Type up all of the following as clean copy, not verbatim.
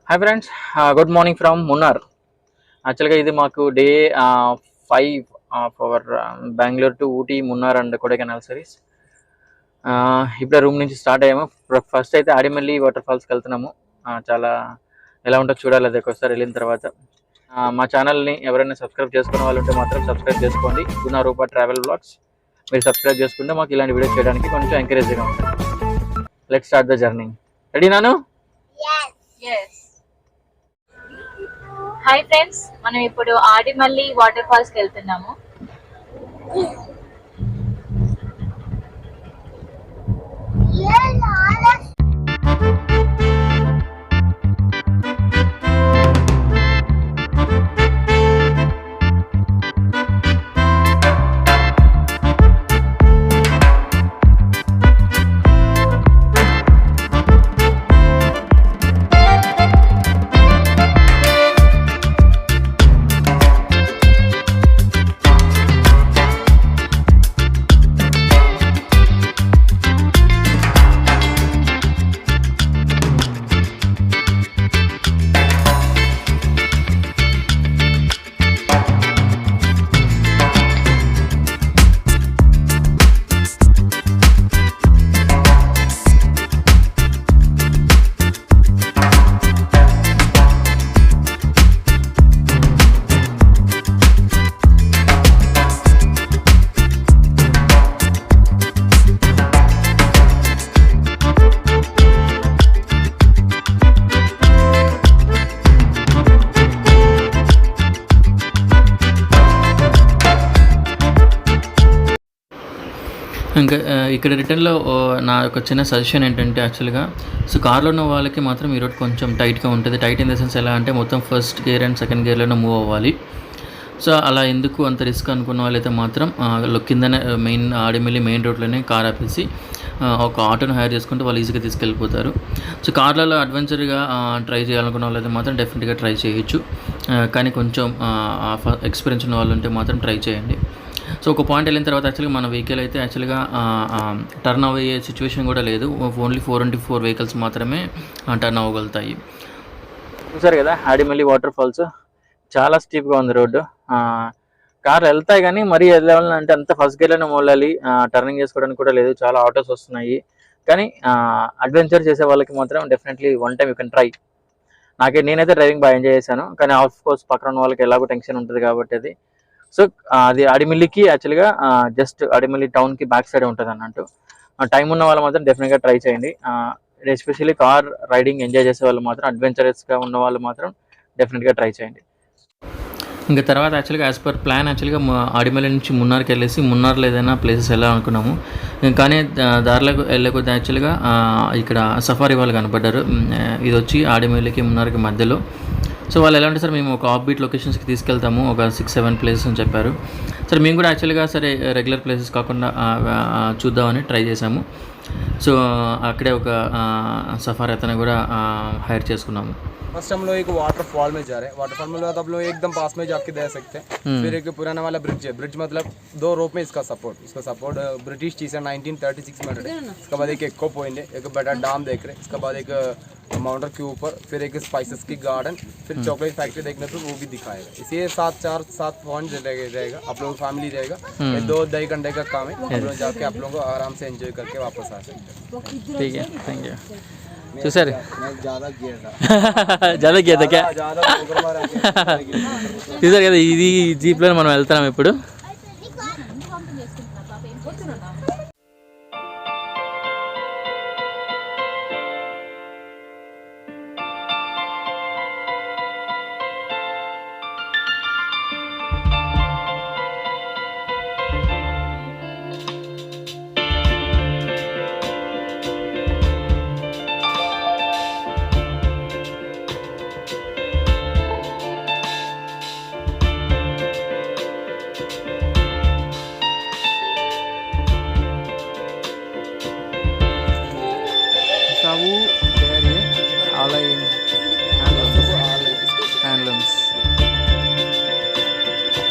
Hi friends, good morning from Munnar. Actually, this is day 5 of our Bangalore to Ooty, Munnar and Kodaikanal series. ఇప్పుడు room నుంచి start అయ్యాము. First అయితే ఆడిమల్లి వాటర్ఫాల్స్కి వెళ్తున్నాము. చాలా ఎలా ఉంటుందో చూడాలి. అది ఒకసారి వెళ్ళిన తర్వాత మా ఛానల్ని ఎవరైనా సబ్స్క్రైబ్ చేసుకునే వాళ్ళు ఉంటే మాత్రం సబ్స్క్రైబ్ చేసుకోండి. గునా రూపా ట్రావెల్ వ్లాగ్స్ మీరు సబ్స్క్రైబ్ చేసుకుంటే మాకు ఇలాంటి వీడియోస్ చేయడానికి కొంచెం ఎంకరేజ్గా ఉంటుంది. Let's start the journey. Ready నాను? హాయ్ ఫ్రెండ్స్, మనం ఇప్పుడు ఆడిమల్లి వాటర్ ఫాల్స్ కి వెళ్తున్నాము. ఇంకా ఇక్కడ రిటర్న్లో నా యొక్క చిన్న సజెషన్ ఏంటంటే యాక్చువల్గా కార్లో ఉన్న వాళ్ళకి మాత్రం ఈ రోడ్ కొంచెం టైట్గా ఉంటుంది. టైట్ ఇన్ ద సెన్స్ ఎలా అంటే మొత్తం ఫస్ట్ గేర్ అండ్ సెకండ్ గేర్లోనే మూవ్ అవ్వాలి. అలా ఎందుకు అంత రిస్క్ అనుకున్న వాళ్ళైతే మాత్రం కిందనే ఆడిమల్లి మెయిన్ రోడ్లోనే కార్ ఆపేసి ఒక ఆటోను హైర్ చేసుకుంటే వాళ్ళు ఈజీగా తీసుకెళ్ళిపోతారు. కార్లలో అడ్వెంచర్గా ట్రై చేయాలనుకున్న వాళ్ళైతే మాత్రం డెఫినెట్గా ట్రై చేయొచ్చు. కానీ కొంచెం ఎక్స్పీరియన్స్ ఉన్న వాళ్ళు ఉంటే మాత్రం ట్రై చేయండి. ఒక పాయింట్ వెళ్ళిన తర్వాత యాక్చువల్గా మన వెహికల్ అయితే యాక్చువల్గా టర్న్ అయ్యే సిచ్యువేషన్ కూడా లేదు. ఓన్లీ 4x4 వెహికల్స్ మాత్రమే టర్న్ అవ్వగలుగుతాయి. చూసారు కదా ఆడిమల్లి వాటర్ ఫాల్స్ చాలా స్టీప్గా ఉంది రోడ్డు. కార్లు వెళ్తాయి కానీ మరీ వెళ్ళాలంటే అంత ఫస్ట్ గేర్లోనే మోలాలి. టర్నింగ్ చేసుకోవడానికి కూడా లేదు. చాలా ఆటోస్ వస్తున్నాయి. కానీ అడ్వెంచర్ చేసే వాళ్ళకి మాత్రం definitely one time you can try. నేనైతే డ్రైవింగ్ బాగా ఎంజాయ్ చేశాను. కానీ ఆఫ్ కోర్స్ పక్కన ఉన్న వాళ్ళకి ఎలాగో టెన్షన్ ఉంటుంది కాబట్టి అది ఆడిమల్లికి యాక్చువల్గా జస్ట్ ఆడిమల్లి టౌన్కి బ్యాక్ సైడ్ ఉంటుంది అన్నట్టు. టైం ఉన్న వాళ్ళు మాత్రం డెఫినెట్గా ట్రై చేయండి. ఎస్పెషల్లీ కార్ రైడింగ్ ఎంజాయ్ చేసే వాళ్ళు మాత్రం, అడ్వెంచరస్గా ఉన్న వాళ్ళు మాత్రం డెఫినెట్గా ట్రై చేయండి. ఇంకా తర్వాత యాక్చువల్గా యాజ్ పర్ ప్లాన్ యాక్చువల్గా ఆడిమల్లి నుంచి మున్నార్కి వెళ్ళేసి మున్నార్లో ఏదైనా ప్లేసెస్ వెళ్ళాలనుకున్నాము. కానీ దారిలోకి వెళ్ళకపోతే యాక్చువల్గా ఇక్కడ సఫారీ వాళ్ళు కనపడ్డారు. ఇది వచ్చి ఆడిమల్లికి మున్నార్కి మధ్యలో. వాళ్ళు ఎలా అంటే సార్ మేము ఒక ఆఫ్ బీట్ లొకేషన్స్కి తీసుకెళ్తాము, ఒక 6-7 ప్లేసెస్ అని చెప్పారు. మేము కూడా యాక్చువల్గా సరే రెగ్యులర్ ప్లేసెస్ కాకుండా చూద్దామని ట్రై చేసాము. అక్కడే ఒక సఫారీ అతను కూడా హైర్ చేసుకున్నాము. फर्स्ट हम लोग एक वाटरफॉल में जा रहे हैं. वाटरफॉल में आप लोग एकदम पास में जाके दे सकते हैं. फिर एक पुराना वाला ब्रिज है. ब्रिज मतलब 2 रोप में इसका सपोर्ट ब्रिटिश चीज़ है. 1936 में है. इसके बाद एक एको पॉइंट है, एक बड़ा डाम देख रहे हैं. इसके बाद एक माउंटेन के ऊपर फिर एक स्पाइसेस की गार्डन, फिर चॉकलेट फैक्ट्री देखने तो वो भी दिखाएगा. इसी 7 पॉइंट रहेगा. आप लोग फैमिली रहेगा. 2-2.5 घंटे का काम है. आप लोग जाके आप लोगों को आराम से एंजॉय करके वापस आ सकते हैं. ठीक है, थैंक यू. చూసారు ज़्यादा గీత చూసారు కదా. ఇది జీప్లో మనం వెళ్తున్నాం ఇప్పుడు.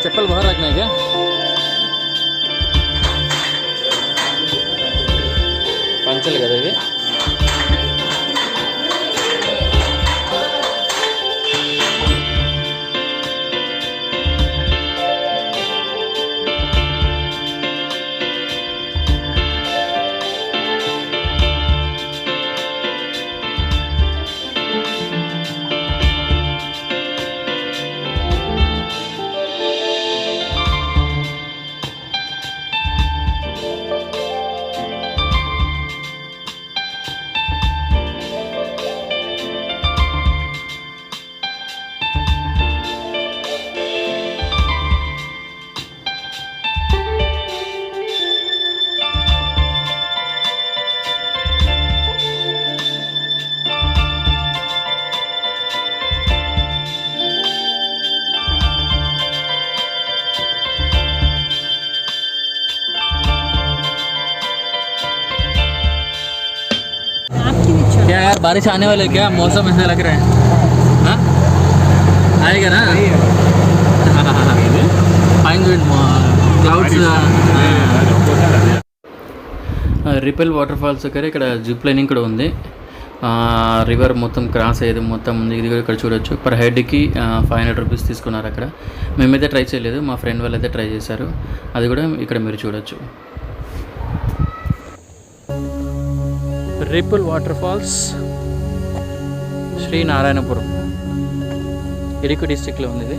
चप्पल बाहर रखना है क्या? పంచలు కదా ఇవి. बारिश आने वाले क्या मौसम ऐसा लग रहा है हाँ आएगा ना క్లౌడ్స్ రిపెల్ వాటర్ ఫాల్స్ దగ్గర ఇక్కడ జిప్ లైనింగ్ కూడా ఉంది రివర్ మొత్తం క్రాస్ అయ్యేది మొత్తం ఉంది ఇది కూడా ఇక్కడ చూడొచ్చు పర్ హెడ్కి 500 రూపీస్ తీసుకున్నారు అక్కడ మేమైతే ట్రై చేయలేదు మా ఫ్రెండ్ వాళ్ళు అయితే ట్రై చేశారు అది కూడా ఇక్కడ మీరు చూడొచ్చు ripple water falls Sri Narayanapuram Idukki డిస్ట్రిక్ట్లో ఉంది ఇది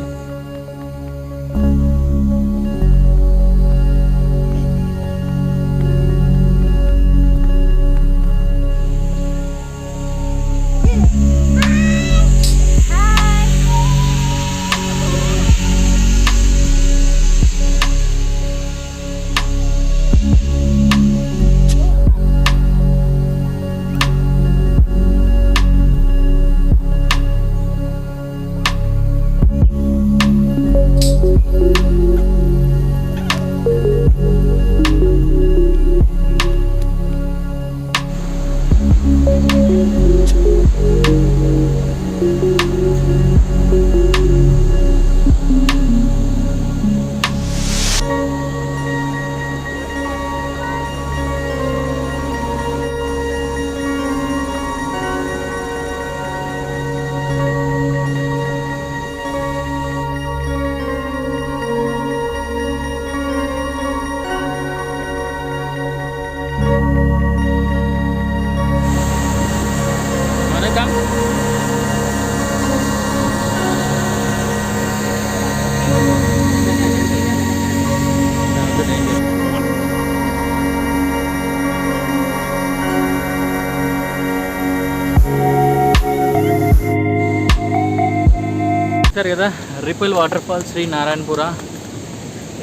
చూస్తారు కదా ripple water falls Sri Narayanapura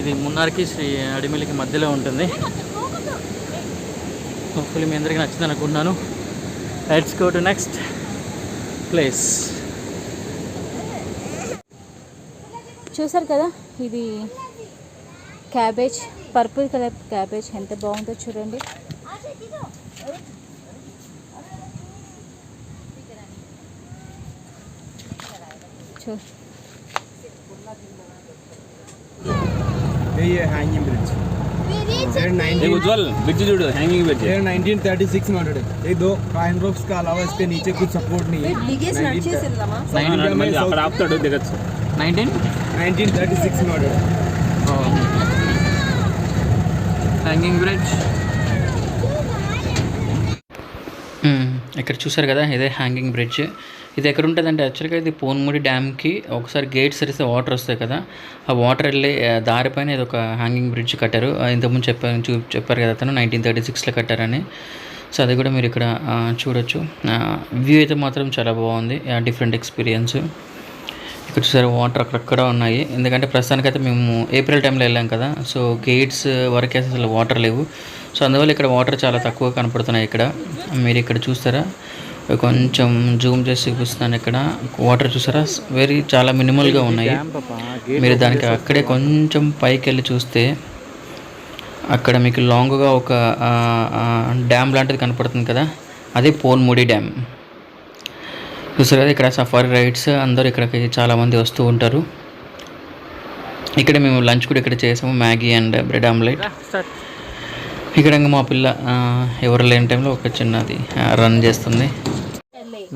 ఇది మున్నార్కి శ్రీ అడిమిలికి మధ్యలో ఉంటుంది హోప్ఫుల్లీ మీ అందరికీ నచ్చింది అనుకుంటున్నాను let's go to next place చూసారు కదా ఇది క్యాబేజ్ పర్పుల్ కలర్ క్యాబేజ్ ఎంత బాగుందో చూడండి ये हैंगिंग ब्रिज उज्जवल ब्रिज जोड़ो हैंगिंग ब्रिज ये 1936 मॉडल है ये दो काइन रोप्स का अलावा इसके नीचे कुछ सपोर्ट नहीं है అక్కడ ఆపుతాడు దిగచ్చు 1936 मॉडल హ్యాంగింగ్ బ్రిడ్జ్ ఇక్కడ చూసారు కదా ఇదే హ్యాంగింగ్ బ్రిడ్జ్ ఇది ఎక్కడ ఉంటుందంటే యాక్చువల్గా ఇది పోన్ముడి డ్యామ్కి ఒకసారి గేట్స్ తెరిస్తే వాటర్ వస్తాయి కదా ఆ వాటర్ వెళ్ళే దారిపైన ఇది ఒక హ్యాంగింగ్ బ్రిడ్జ్ కట్టారు ఇంతకుముందు చెప్పారు కదా అతను 1936లో కట్టారని సో అది కూడా మీరు ఇక్కడ చూడొచ్చు వ్యూ అయితే మాత్రం చాలా బాగుంది డిఫరెంట్ ఎక్స్పీరియన్స్ ఇక్కడ చూసారు వాటర్ అక్కడక్కడ ఉన్నాయి ఎందుకంటే ప్రస్తుతానికైతే మేము ఏప్రిల్ టైంలో వెళ్ళాం కదా సో గేట్స్ వరకు అసలు వాటర్ లేవు సో అందువల్ల ఇక్కడ వాటర్ చాలా తక్కువ కనపడుతున్నాయి ఇక్కడ మీరు ఇక్కడ చూస్తారా కొంచెం జూమ్ చేసి చూపిస్తున్నాను ఇక్కడ వాటర్ చూసారా చాలా మినిమల్గా ఉన్నాయి మీరు దానికి అక్కడే కొంచెం పైకి వెళ్ళి చూస్తే అక్కడ మీకు లాంగ్గా ఒక డ్యామ్ లాంటిది కనపడుతుంది కదా అదే పోన్ముడి డ్యామ్ చూసారు కదా ఇక్కడ సఫారీ రైడ్స్ అందరూ ఇక్కడికి చాలామంది వస్తూ ఉంటారు ఇక్కడ మేము లంచ్ కూడా ఇక్కడ చేసాము మ్యాగీ అండ్ బ్రెడ్ ఆమ్లెట్ ఇక్కడ మా పిల్ల ఎవరు లేని టైంలో ఒక చిన్నది రన్ చేస్తుంది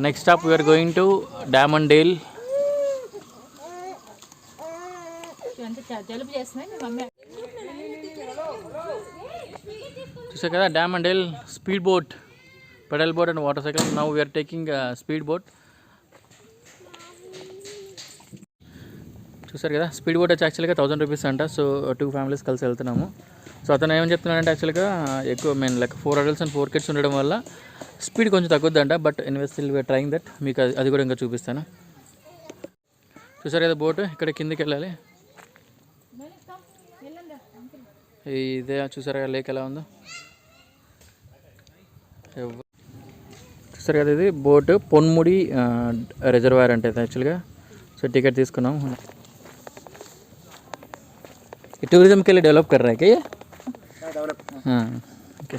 next stop we're going to Diamond Dale చూసారు కదా Diamond Dale speed boat pedal boat and water cycle now we're taking speed boat చూసారు కదా స్పీడ్ బోట్ వచ్చి యాక్చువల్గా 1000 రూపీస్ అంట సో 2 ఫ్యామిలీస్ కలిసి వెళ్తున్నాము సో అతను ఏమని చెప్తున్నాడంటే యాక్చువల్గా ఎక్కువ మేము లైక్ 4 adults and 4 kids ఉండడం వల్ల స్పీడ్ కొంచెం తగ్గుద్దంట but anyways still we are trying that మీకు అది కూడా ఇంకా చూపిస్తాను చూసారు కదా బోట్ ఇక్కడ కిందికి వెళ్ళాలి ఇదే చూసారు కదా లేక్ ఎలా ఉందో చూసారు కదా ఇది బోట్ పొన్ముడి రిజర్వాయర్ అంటే యాక్చువల్గా సో టికెట్ తీసుకున్నాం टूरिज्म के लिए डेवलप कर रहा है क्या ये हाँ ओके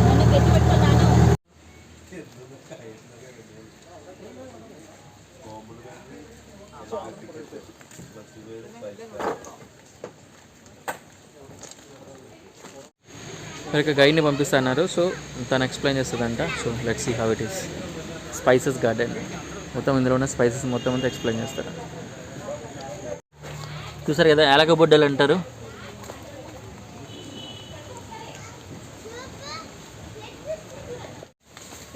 ఇక్కడ గైడ్ని పంపిస్తున్నారు. సో తను ఎక్స్ప్లెయిన్ చేస్తుందంట. So let's see how it is. Spices garden మొత్తం ఇందులో ఉన్న స్పైసెస్ మొత్తం అంతా ఎక్స్ప్లెయిన్ చేస్తారు. చూసారు కదా యాలక బొడ్డలు అంటారు.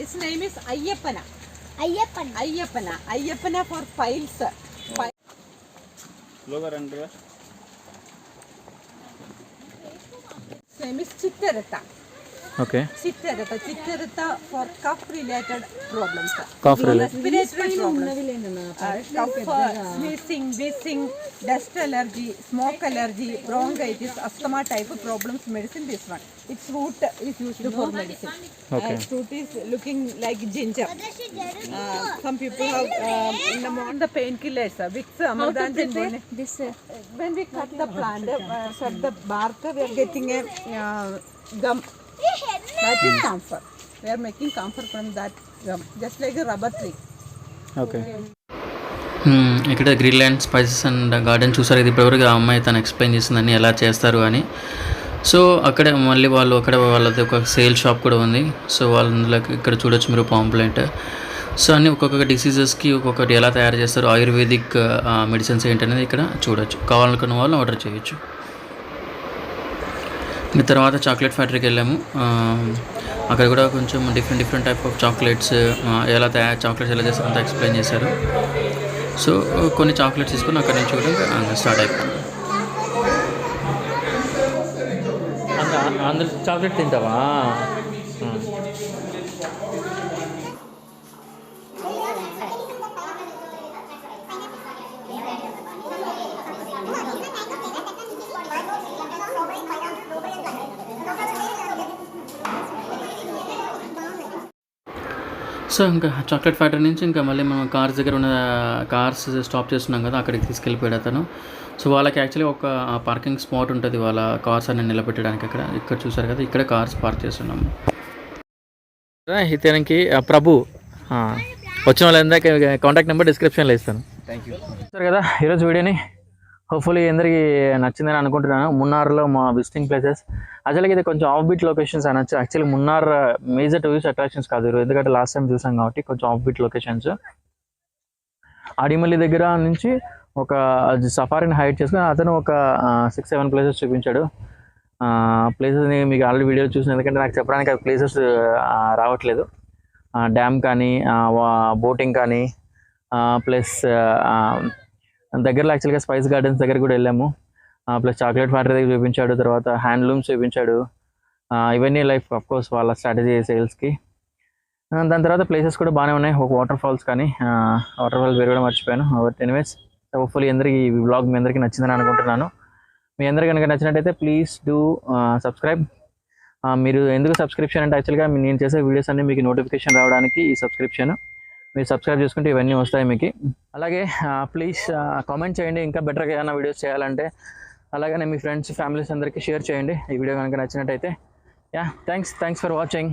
Its name is Ayyapana. Ayyapana for files. Logo render. Name is Chittarata. Okay. Chittarata for cough related problems. Cough related. Respiratory problems. Cough, sneezing, wheezing, dust allergy, smoke allergy, bronchitis, asthma type of problems. Medicine this one. Its root is used for medicine. Okay. Its root is looking like ginger. Some people have in the morning the painkillers. Vicks, Amardantin. This When we cut the plant, cut the bark, we are getting a gum. That is camphor. We are making camphor from that gum, just like a rubber tree. Okay. ఇక్కడ Greenland spices and garden చూసారు. ఇది ఇప్పటివరకు ఆ అమ్మాయి తను explain చేసిందని ఎలా చేస్తారు అని. సో అక్కడ మళ్ళీ వాళ్ళది ఒక సేల్ షాప్ కూడా ఉంది. సో వాళ్ళకి ఇక్కడ చూడొచ్చు మీరు పాంప్లెంట్. సో అన్ని ఒక్కొక్క డిసీజెస్కి ఒక్కొక్కటి ఎలా తయారు చేస్తారు, ఆయుర్వేదిక్ మెడిసిన్స్ ఏంటనేది ఇక్కడ చూడొచ్చు. కావాలనుకున్న వాళ్ళు ఆర్డర్ చేయొచ్చు. ఇంకా తర్వాత చాక్లెట్ ఫ్యాక్టరీకి వెళ్ళాము. అక్కడ కూడా కొంచెం different type of chocolates chocolates ఎలా చేస్తారు అంతా ఎక్స్ప్లెయిన్ చేశారు. సో కొన్ని చాక్లెట్స్ తీసుకుని అక్కడ నుంచి కూడా స్టార్ట్ అయిపోయింది. అందులో చాక్లెట్ తింటావా? సో ఇంకా చాక్లెట్ ఫ్యాక్టరీ నుంచి ఇంకా మళ్ళీ మనం కార్స్ దగ్గర ఉన్న కార్స్ స్టాప్ చేస్తున్నాం కదా, అక్కడికి తీసుకెళ్ళిపోయాడు అతను. సో వాళ్ళకి యాక్చువల్లీ ఒక పార్కింగ్ స్పాట్ ఉంటుంది వాళ్ళ కార్స్ అన్ని నిలబెట్టడానికి. ఇక్కడ చూసారు కదా, ఇక్కడ కార్స్ పార్క్ చేస్తున్నాము. ఇతనికి ప్రభు వచ్చిన వాళ్ళందరికీ కాంటాక్ట్ నెంబర్ డిస్క్రిప్షన్లో ఇస్తాను. Thank you. చూసారు కదా ఈరోజు వీడియోని. హోప్ఫుల్లీ అందరికీ నచ్చిందని అనుకుంటున్నాను. మున్నార్లో మా విజిటింగ్ ప్లేసెస్ యాక్చువల్గా ఇది కొంచెం ఆఫ్ బీట్ లొకేషన్స్ అనొచ్చు. Actually Munnar major tourist attractions కాదు, ఎందుకంటే లాస్ట్ టైం చూసాం కాబట్టి కొంచెం ఆఫ్ బీట్ లొకేషన్స్. ఆడిమల్లి దగ్గర నుంచి ఒక సఫారీని హైడ్ చేసుకుని అతను ఒక 6-7 ప్లేసెస్ చూపించాడు. ప్లేసెస్ని మీకు ఆల్రెడీ వీడియో చూసిన, ఎందుకంటే నాకు చెప్పడానికి ఆ ప్లేసెస్ రావట్లేదు. డ్యామ్ కానీ బోటింగ్ కానీ ప్లస్ దగ్గరలో యాక్చువల్గా స్పైస్ గార్డెన్స్ దగ్గర కూడా వెళ్ళాము. ప్లస్ చాక్లెట్ ఫ్యాక్టరీ దగ్గర చూపించాడు, తర్వాత హ్యాండ్లూమ్స్ చూపించాడు. ఇవన్నీ లైఫ్ ఆఫ్కోర్స్ వాళ్ళ స్ట్రాటజీ సేల్స్కి. దాని తర్వాత ప్లేసెస్ కూడా బాగానే ఉన్నాయి. ఒక వాటర్ ఫాల్స్ కానీ వాటర్ ఫాల్స్ పేరు కూడా మర్చిపోయాను. బట్ ఎనీవేస్ హోప్ఫుల్లీ అందరికీ ఈ వ్లాగ్ మీ అందరికీ నచ్చిందని అనుకుంటున్నాను. మీ అందరికీ కనుక నచ్చినట్టయితే ప్లీజ్ డూ సబ్స్క్రైబ్. మీరు ఎందుకు సబ్స్క్రిప్షన్ అంటే యాక్చువల్గా నేను చేసే వీడియోస్ అన్నీ మీకు నోటిఫికేషన్ రావడానికి ఈ సబ్స్క్రిప్షన్. మీరు సబ్స్క్రైబ్ చేసుకుంటే ఇవన్నీ వస్తాయి మీకు. అలాగే ప్లీజ్ కామెంట్ చేయండి ఇంకా బెటర్గా ఏమైనా వీడియోస్ చేయాలంటే. అలాగనే మీ ఫ్రెండ్స్ ఫ్యామిలీస్ అందరికీ షేర్ చేయండి ఈ వీడియో కనుక నచ్చినట్టయితే. Yeah thanks for watching.